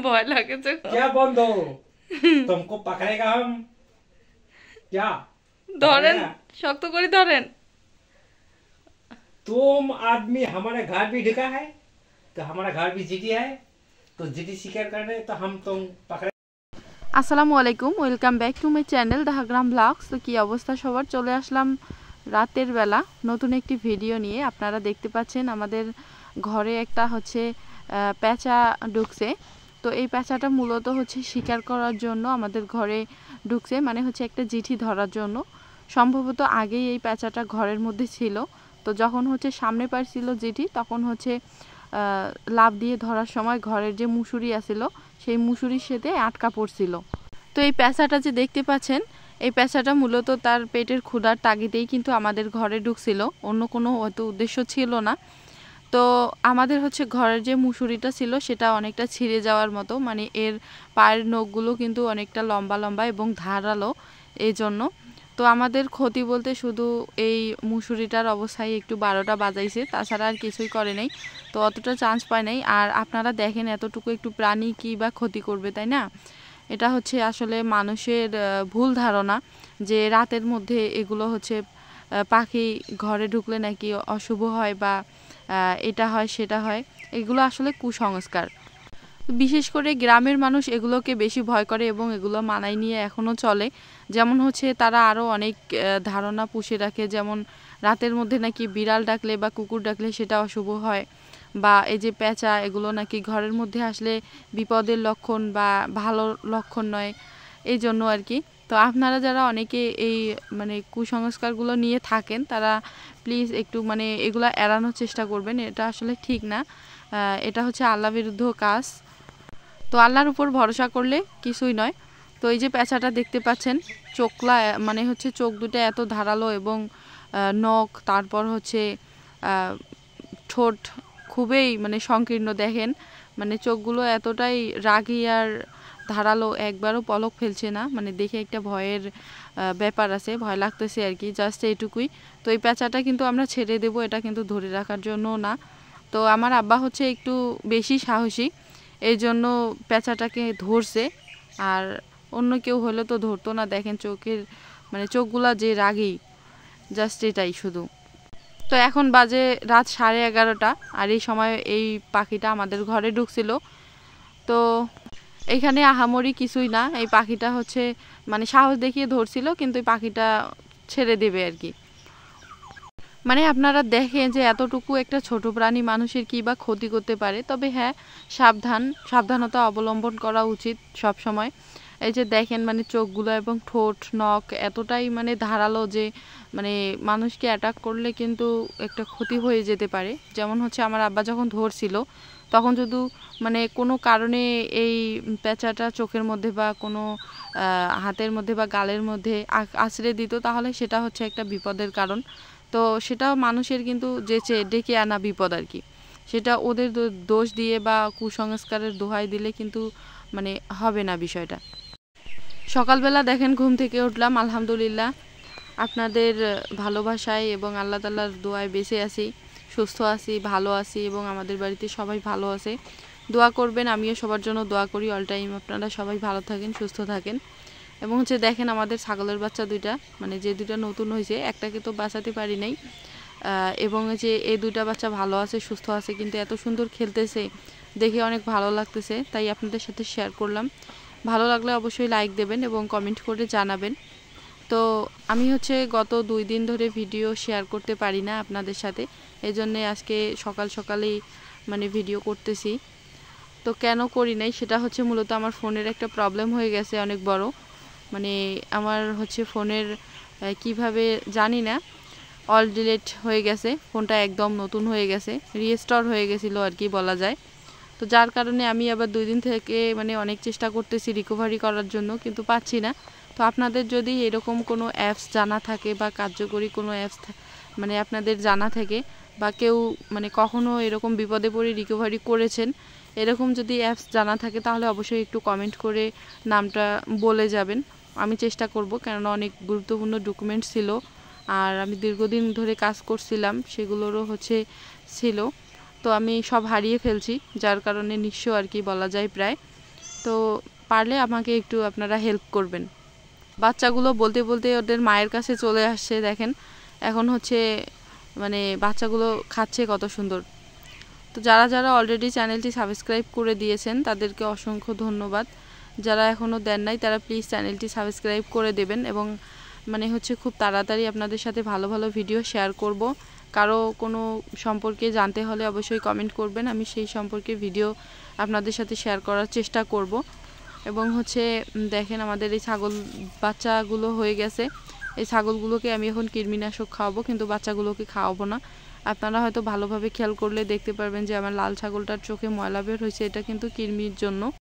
ভয় লাগে যখন। क्या बंद हो? तुमको पकड़ेगा हम क्या? ধরেন, पकड़ेगा? শক্ত করে ধরেন। तुम आदमी हमारे घर भी ढुका है, तो हमारा घर भी जीटी है, तो जीटी शिकार कर रहे तो हम तुम पकड़े। আসসালামু আলাইকুম, welcome back to my channel Dhakagram vlogs. তো কী অবস্থা সবার, চলে আসলাম রাতের বেলা নতুন একটি ভিডিও নিয়ে। আপনারা দেখতে পাচ্ছেন আমাদের ঘরে একটা হচ্ছে প্যাঁচা ঢুকছে। তো এই প্যাঁচাটা মূলত হচ্ছে শিকার করার জন্য আমাদের ঘরে ঢুকছে, মানে হচ্ছে একটা চিঠি ধরার জন্য। সম্ভবত আগেই এই প্যাঁচাটা ঘরের মধ্যে ছিল, তো যখন হচ্ছে সামনে পাইছিল চিঠি, তখন হচ্ছে লাফ দিয়ে ধরার সময় ঘরের যে মুসুরি আছিল সেই মুসুরির সাথে আটকা পড়ছিল। তো এই প্যাঁচাটা যে দেখতে পাচ্ছেন, এই প্যাঁচাটা মূলত তার পেটের ক্ষুধার তাগিদেই কিন্তু আমাদের ঘরে ঢুকছিল, অন্য কোনো হয়তো উদ্দেশ্য ছিল না। তো আমাদের হচ্ছে ঘরের যে মুসুরিটা ছিল সেটা অনেকটা ছিঁড়ে যাওয়ার মতো, মানে এর পায়ের নখগুলো কিন্তু অনেকটা লম্বা লম্বা এবং ধারালো, এই জন্য। তো আমাদের ক্ষতি বলতে শুধু এই মুসুরিটার অবস্থায় একটু 12টা বাজাইছে, তাছাড়া আর কিছুই করে নাই। তো অতটা চান্স পায় নাই। আর আপনারা দেখেন এতটুকু একটু প্রাণী কী বা ক্ষতি করবে, তাই না? এটা হচ্ছে আসলে মানুষের ভুল ধারণা যে রাতের মধ্যে এগুলো হচ্ছে পাখি ঘরে ঢুকলে নাকি অশুভ হয় বা এটা হয় সেটা হয়। এগুলো আসলে কুসংস্কার। বিশেষ করে গ্রামের মানুষ এগুলোকে বেশি ভয় করে এবং এগুলো মানায় নিয়ে এখনও চলে। যেমন হচ্ছে তারা আরও অনেক ধারণা পুষে রাখে, যেমন রাতের মধ্যে নাকি বিড়াল ডাকলে বা কুকুর ডাকলে সেটা অশুভ হয়, বা এই যে প্যাঁচা, এগুলো নাকি ঘরের মধ্যে আসলে বিপদের লক্ষণ বা ভালো লক্ষণ নয়, এই জন্য আর কি। তো আপনারা যারা অনেকে এই মানে কুসংস্কারগুলো নিয়ে থাকেন, তারা প্লিজ একটু মানে এগুলো এড়ানোর চেষ্টা করবেন। এটা আসলে ঠিক না, এটা হচ্ছে আল্লাহ বিরুদ্ধ কাজ। তো আল্লাহর উপর ভরসা করলে কিছুই নয়। তো এই যে প্যাঁচাটা দেখতে পাচ্ছেন, চোখলা মানে হচ্ছে চোখ দুটো এত ধারালো এবং নখ, তারপর হচ্ছে ঠোঁট খুবই মানে সংকীর্ণ, দেখেন মানে চোখগুলো এতটাই রাগী আর ধারালো, একবারও পলক ফেলছে না, মানে দেখে একটা ভয়ের ব্যাপার আছে, ভয় লাগতেছে আর কি, জাস্ট এইটুকুই। তো এই প্যাঁচাটা কিন্তু আমরা ছেড়ে দেব, এটা কিন্তু ধরে রাখার জন্য না। তো আমার আব্বা হচ্ছে একটু বেশি সাহসী, এই জন্য প্যাঁচাটাকে ধরছে, আর অন্য কেউ হলে তো ধরতো না। দেখেন চোখের মানে চোখগুলা যে রাগী, জাস্ট এটাই শুধু। তো এখন বাজে রাত 11:30, আর এই সময় এই পাখিটা আমাদের ঘরে ঢুকছিল। তো এখানে আহামরি কিছুই না, এই পাখিটা হচ্ছে মানে সাহস দেখিয়ে ধরছিল, কিন্তু এই পাখিটা ছেড়ে দেবে আর কি। মানে আপনারা দেখেন যে এতটুকু একটা ছোট প্রাণী মানুষের কী বা ক্ষতি করতে পারে। তবে হ্যাঁ, সাবধানতা অবলম্বন করা উচিত সব সময়। এই যে দেখেন মানে চোখগুলো এবং ঠোঁট নখ এতটাই মানে ধারালো যে মানে মানুষকে অ্যাটাক করলে কিন্তু একটা ক্ষতি হয়ে যেতে পারে। যেমন হচ্ছে আমার আব্বা যখন ধরছিল, তখন যদি মানে কোনো কারণে এই প্যাঁচাটা চোখের মধ্যে বা কোনো হাতের মধ্যে বা গালের মধ্যে আছড়ে দিত, তাহলে সেটা হচ্ছে একটা বিপদের কারণ। তো সেটাও মানুষের কিন্তু যে ডেকে আনা বিপদ আর কি। সেটা ওদের দোষ দিয়ে বা কুসংস্কারের দোহাই দিলে কিন্তু মানে হবে না বিষয়টা। সকালবেলা দেখেন ঘুম থেকে উঠলাম, আলহামদুলিল্লাহ আপনাদের ভালোবাসায় এবং আল্লাহ তাআলার দোয়ায় বেঁচে আছি, সুস্থ আছি, ভালো আছি এবং আমাদের বাড়িতে সবাই ভালো আছে। দোয়া করবেন, আমিও সবার জন্য দোয়া করি অল টাইম আপনারা সবাই ভালো থাকেন, সুস্থ থাকেন। এবং হচ্ছে দেখেন আমাদের ছাগলের বাচ্চা দুইটা, মানে যে দুইটা নতুন হয়েছে, একটাকে তো বাঁচাতে পারি নাই, এবং যে এই দুইটা বাচ্চা ভালো আছে, সুস্থ আছে, কিন্তু এত সুন্দর খেলতেছে দেখে অনেক ভালো লাগতেছে, তাই আপনাদের সাথে শেয়ার করলাম। ভালো লাগলে অবশ্যই লাইক দেবেন এবং কমেন্ট করে জানাবেন। তো আমি হচ্ছে গত 2 দিন ধরে ভিডিও শেয়ার করতে পারি না আপনাদের সাথে, এই জন্যে আজকে সকালেই মানে ভিডিও করতেছি। তো কেন করি নাই সেটা হচ্ছে মূলত আমার ফোনের একটা প্রবলেম হয়ে গেছে অনেক বড়, মানে আমার হচ্ছে ফোনের কিভাবে জানি না অল ডিলিট হয়ে গেছে, ফোনটা একদম নতুন হয়ে গেছে, রিস্টোর হয়ে গেছিলো আর কি বলা যায়। তো যার কারণে আমি আবার 2 দিন থেকে মানে অনেক চেষ্টা করতেছি রিকভারি করার জন্য, কিন্তু পাচ্ছি না। তো আপনাদের যদি এরকম কোনো অ্যাপস জানা থাকে বা কার্যকরী কোনো অ্যাপস মানে আপনাদের জানা থাকে, বা কেউ মানে কখনো এরকম বিপদে পড়ে রিকভারি করেছেন, এরকম যদি অ্যাপস জানা থাকে তাহলে অবশ্যই একটু কমেন্ট করে নামটা বলে যাবেন। আমি চেষ্টা করব, কেননা অনেক গুরুত্বপূর্ণ ডকুমেন্টস ছিল আর আমি দীর্ঘদিন ধরে কাজ করছিলাম, সেগুলোরও হচ্ছে ছিল। তো আমি সব হারিয়ে ফেলছি, যার কারণে নিঃস্ব আর কি বলা যায় প্রায়। তো পারলে আমাকে একটু আপনারা হেল্প করবেন। বাচ্চাগুলো বলতে বলতে ওদের মায়ের কাছে চলে আসছে, দেখেন এখন হচ্ছে মানে বাচ্চাগুলো খাচ্ছে কত সুন্দর। তো যারা যারা অলরেডি চ্যানেলটি সাবস্ক্রাইব করে দিয়েছেন তাদেরকে অসংখ্য ধন্যবাদ। যারা এখনও দেন নাই তারা প্লিজ চ্যানেলটি সাবস্ক্রাইব করে দেবেন, এবং মানে হচ্ছে খুব তাড়াতাড়ি আপনাদের সাথে ভালো ভালো ভিডিও শেয়ার করব। কারো কোনো সম্পর্কে জানতে হলে অবশ্যই কমেন্ট করবেন, আমি সেই সম্পর্কে ভিডিও আপনাদের সাথে শেয়ার করার চেষ্টা করব। এবং হচ্ছে দেখেন আমাদের এই ছাগল বাচ্চাগুলো হয়ে গেছে, এই ছাগলগুলোকে আমি এখন কৃমিনাশক খাওয়াবো, কিন্তু বাচ্চাগুলোকে খাওয়াবো না। আপনারা হয়তো ভালোভাবে খেয়াল করলে দেখতে পারবেন যে আমার লাল ছাগলটার চোখে ময়লা বের হয়েছে, এটা কিন্তু কৃমির জন্য।